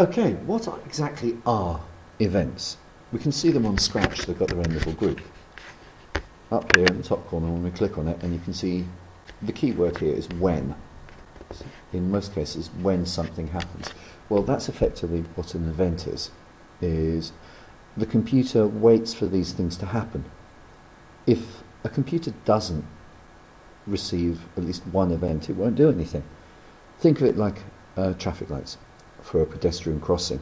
Okay, what exactly are events? We can see them on Scratch, they've got their own little group. Up here in the top corner, when we click on it, and you can see the key word here is when. In most cases, when something happens. Well, that's effectively what an event is the computer waits for these things to happen. If a computer doesn't receive at least one event, it won't do anything. Think of it like traffic lights for a pedestrian crossing.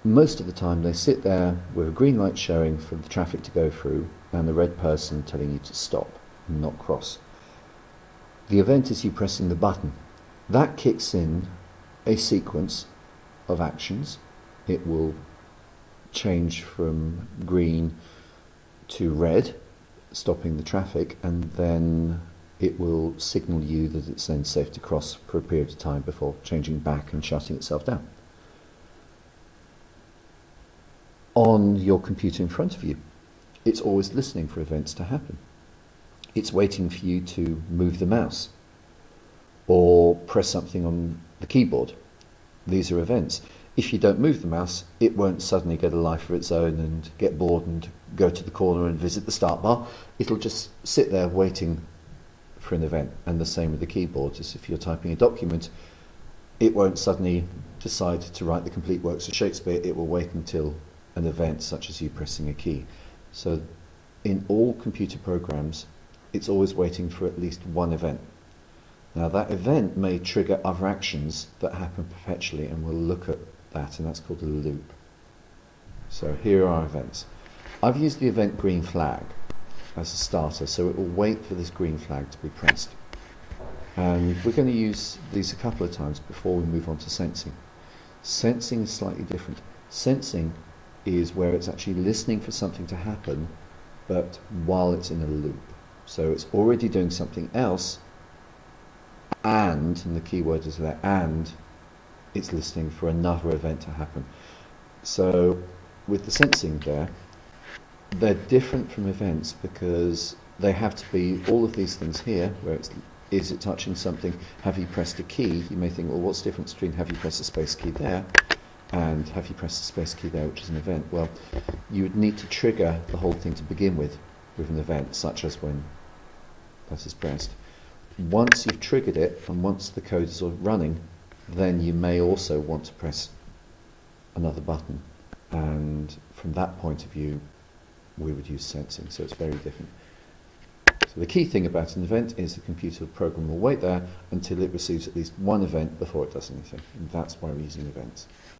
Most of the time they sit there with a green light showing for the traffic to go through and the red person telling you to stop and not cross. The event is you pressing the button. That kicks in a sequence of actions. It will change from green to red, stopping the traffic, and then it will signal you that it's then safe to cross for a period of time before changing back and shutting itself down. On your computer in front of you, it's always listening for events to happen. It's waiting for you to move the mouse or press something on the keyboard. These are events. If you don't move the mouse, it won't suddenly get a life of its own and get bored and go to the corner and visit the start bar. It'll just sit there waiting for an event. And the same with the keyboard, as if you're typing a document, it won't suddenly decide to write the complete works of Shakespeare. It will wait until an event such as you pressing a key. So in all computer programs, it's always waiting for at least one event. Now that event may trigger other actions that happen perpetually, and we'll look at that, and that's called a loop. So here are our events. I've used the event green flag as a starter, so it will wait for this green flag to be pressed. And we're going to use these a couple of times before we move on to sensing. Sensing is slightly different. Sensing is where it's actually listening for something to happen, but while it's in a loop. So it's already doing something else, and the key word is there, and it's listening for another event to happen. So with the sensing there, they're different from events because they have to be all of these things here, where it's, is it touching something, have you pressed a key? You may think, well, what's the difference between have you pressed the space key there and have you pressed the space key there, which is an event? Well, you would need to trigger the whole thing to begin with an event, such as when that is pressed. Once you've triggered it, and once the code is running, then you may also want to press another button. And from that point of view, we would use sensing, so it's very different. So the key thing about an event is the computer program will wait there until it receives at least one event before it does anything. And that's why we're using events.